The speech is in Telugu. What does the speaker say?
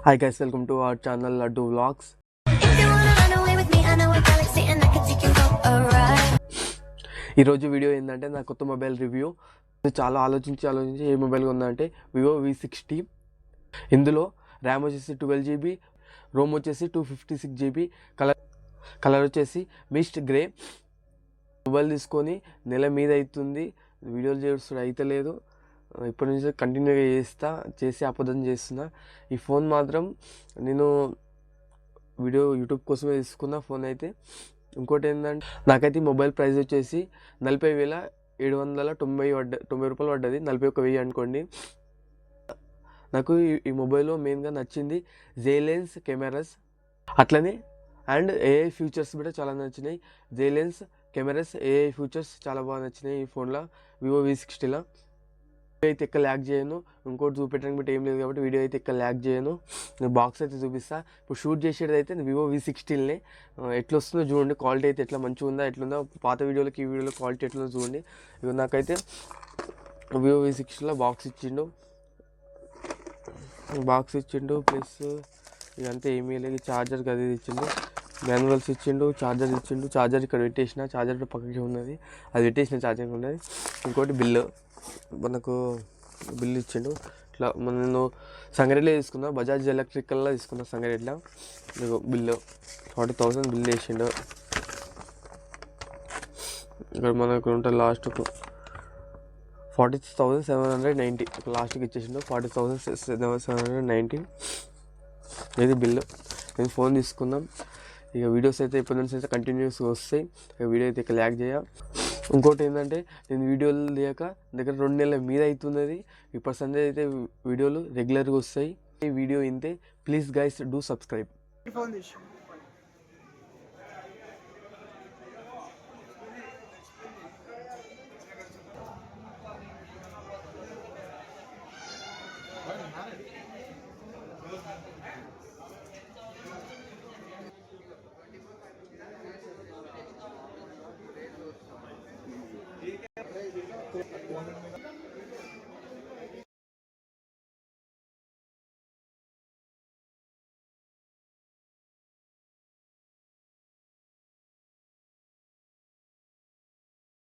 Hi guys, welcome to our channel Laddu Vlogs. ఈరోజు వీడియో ఏంటంటే నా కొత్త మొబైల్ రివ్యూ. చాలా ఆలోచించి ఏ మొబైల్ ఉందంటే వివో V60. ఇందులో ర్యామ్ వచ్చేసి 12GB, రోమ్ వచ్చేసి 256GB, కలర్ వచ్చేసి మిస్ట్ గ్రే. మొబైల్ తీసుకొని నెల మీద అవుతుంది, వీడియోలు చేస్తుడు అయితే లేదు. ఇప్పటి నుంచి కంటిన్యూగా చేసి అబద్ధం చేస్తున్నా. ఈ ఫోన్ మాత్రం నేను యూట్యూబ్ కోసమే తీసుకున్న ఫోన్ అయితే. ఇంకోటి ఏంటంటే నాకైతే ఈ మొబైల్ ప్రైస్ వచ్చేసి 40,790 రూపాయలు పడ్డది. 41,000 అనుకోండి. నాకు ఈ మొబైల్లో మెయిన్గా నచ్చింది జెలెన్స్ కెమెరాస్, అట్లనే అండ్ ఏఐ ఫీచర్స్ కూడా చాలా నచ్చినాయి. జెలెన్స్ కెమెరాస్, ఏఐ ఫీచర్స్ చాలా బాగా నచ్చినాయి ఈ ఫోన్లో, వివో V60లో. వీడియో అయితే ఎక్కడ ల్యాగ్ చేయను, ఇంకోటి చూపెట్టడానికి బట్టి ఏం లేదు కాబట్టి వీడియో అయితే ఎక్కడ ల్యాగ్ చేయను. నేను బాక్స్ అయితే చూపిస్తా. ఇప్పుడు షూట్ చేసేది అయితే వివో V60నే. ఎట్లా వస్తుందో చూడండి, క్వాలిటీ అయితే ఎట్లా మంచిగా ఉందా ఎట్లుందో, పాత వీడియోలకి ఈ వీడియోలో క్వాలిటీ ఎట్లుందో చూడండి. ఇక నాకైతే వివో V60లో బాక్స్ ఇచ్చిండు, ప్లస్ ఇదంతా ఏమీ లేదు. ఛార్జర్ అది ఇచ్చిండు, మాన్యువల్స్ ఇచ్చిండు, ఛార్జర్ ఇచ్చిండు. ఛార్జర్ ఇక్కడ పెట్టేసిన, ఛార్జర్ పక్కకి ఉన్నది, అది పెట్టేసిన ఛార్జర్ ఉన్నది. ఇంకోటి మనకు బిల్లు ఇచ్చిండు. ఇట్లా నేను సంగారెడ్డిలో తీసుకున్నా, బజాజ్ ఎలక్ట్రికల్లో తీసుకున్నా సంగారెడ్డిలో. బిల్లు 40,000 బిల్లు వేసిండు. ఇక్కడ మనకు ఉంటుంది లాస్ట్కు 40,790 లాస్ట్కి ఇచ్చేసిండు. 40,790 ఇది బిల్లు. నేను ఫోన్ తీసుకుందాం. ఇక వీడియోస్ అయితే ఇప్పటి నుంచి అయితే కంటిన్యూస్గా వస్తాయి. ఇక వీడియో అయితే ఇక ల్యాగ్ చేయ. ఇంకోటి ఏంటంటే నేను వీడియోలు లేక దగ్గర 2 నెలల మీద అవుతున్నది. ఇప్పుడు సండే అయితే వీడియోలు రెగ్యులర్గా వస్తాయి. ఈ వీడియో ఇంతే. Please guys do subscribe.